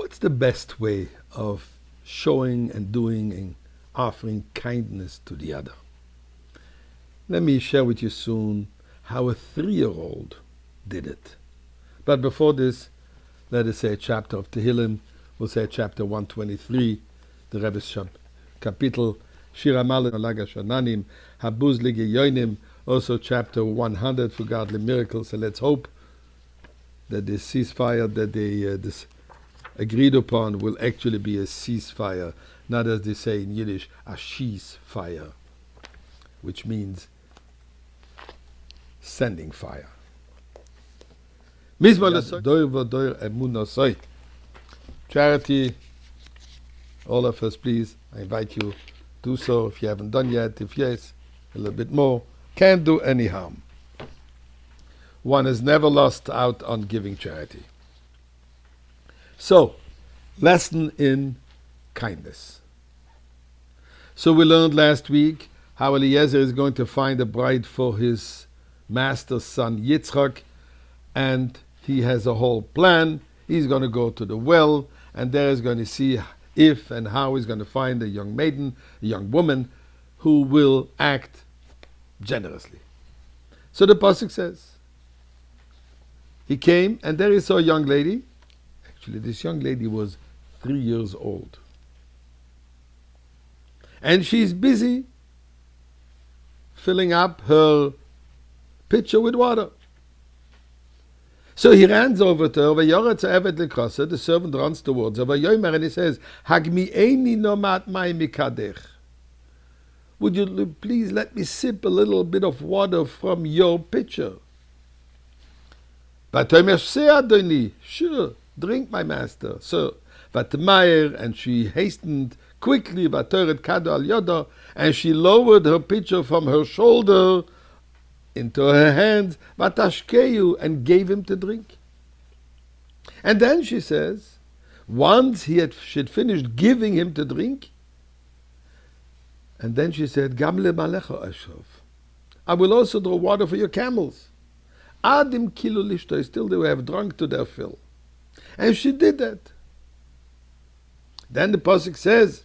What's the best way of showing and doing and offering kindness to the other? Let me share with you soon how a 3-year-old did it. But before this, let us say a chapter of Tehillim. We'll say chapter 123, the Rebbe's Kapitel, Shir Amalek Alaga Shananim, Habuz Ligeyonim, also chapter 100 for godly miracles. And let's hope that this ceasefire that they this agreed upon will actually be a ceasefire, not as they say in Yiddish, a shees-fire, which means sending fire. Charity, all of us, please, I invite you, do so if you haven't done yet. If yes, a little bit more. Can't do any harm. One is never lost out on giving charity. So, lesson in kindness. So we learned last week how Eliezer is going to find a bride for his master's son Yitzchak, and he has a whole plan. He's going to go to the well, and there he's going to see if and how he's going to find a young maiden, a young woman, who will act generously. So the pasuk says, he came, and there he saw a young lady. Actually, this young lady was 3 years old. And she's busy filling up her pitcher with water. So he runs over to her, the servant runs towards her, and he says, Hagmi'eni nomat mai mikadech. Would you please let me sip a little bit of water from your pitcher? Sure, drink, my master, sir. And she hastened quickly, and she lowered her pitcher from her shoulder into her hands, and gave him to drink. And then she says, once she'd finished giving him to drink, and then she said, Gamle malecha ashov. I will also draw water for your camels. Adim kilo lishto, still they have drunk to their fill. And she did that. Then the pasuk says,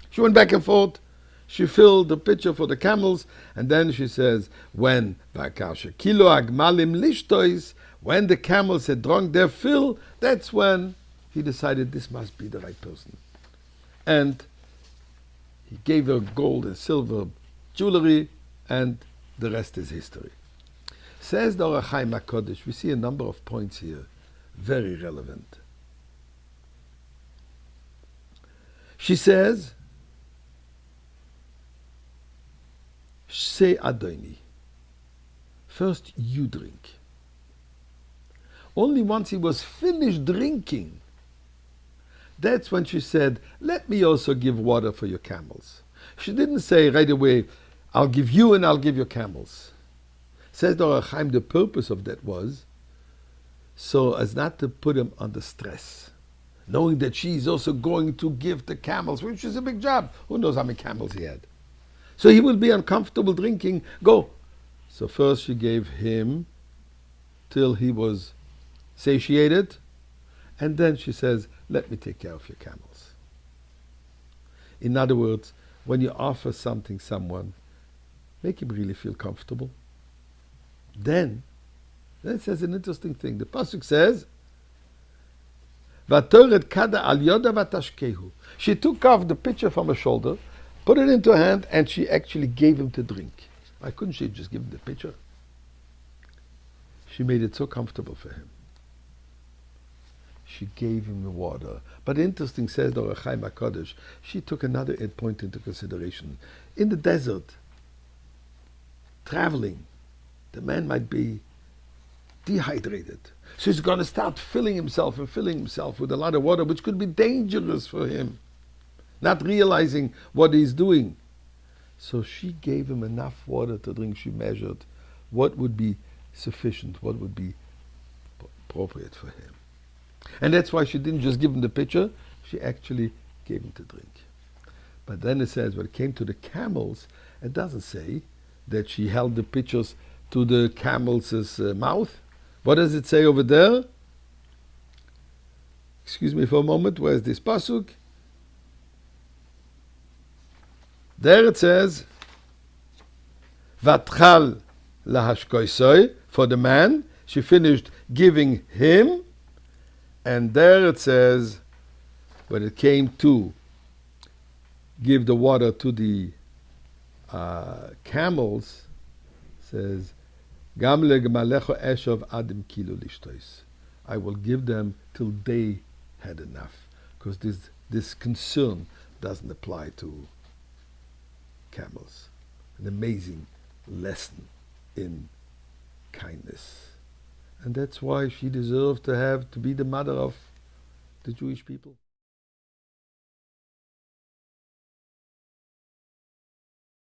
she went back and forth. She filled the pitcher for the camels, and then she says, when vakasha kilo agmalim lishtois, when the camels had drunk their fill, that's when he decided this must be the right person. And he gave her gold and silver jewelry, and the rest is history. Says the Ohr HaChaim HaKodesh, we see a number of points here, very relevant. She says, say Adoni. First you drink. Only once he was finished drinking, that's when she said, let me also give water for your camels. She didn't say right away, I'll give you and I'll give your camels. Says the Ohr HaChaim, the purpose of that was so as not to put him under stress, knowing that she's also going to give the camels, which is a big job. Who knows how many camels he had? So he will be uncomfortable drinking. Go. So first she gave him till he was satiated, and then she says, let me take care of your camels. In other words, when you offer something someone, make him really feel comfortable. Then it says an interesting thing. The pasuk says, "Vatoret kada al yoda vatashkehu." She took off the pitcher from her shoulder, put it into her hand, and she actually gave him to drink. Why couldn't she just give him the pitcher? She made it so comfortable for him. She gave him the water. But interesting, says the Ohr HaChaim HaKodesh, she took another point into consideration. In the desert, traveling, the man might be dehydrated. So he's going to start filling himself with a lot of water, which could be dangerous for him, not realizing what he's doing. So she gave him enough water to drink. She measured what would be sufficient, what would be appropriate for him. And that's why she didn't just give him the pitcher, she actually gave him to drink. But then it says, when it came to the camels, it doesn't say that she held the pitchers to the camel's mouth. What does it say over there? Excuse me for a moment. Where's this pasuk? There it says, Vatchal lahashkoisoi, for the man. She finished giving him. And there it says, when it came to give the water to the camels, says, Gam legmalecho eshov adim kilu lishtois. I will give them till they had enough. Because this concern doesn't apply to camels. An amazing lesson in kindness. And that's why she deserved to be the mother of the Jewish people.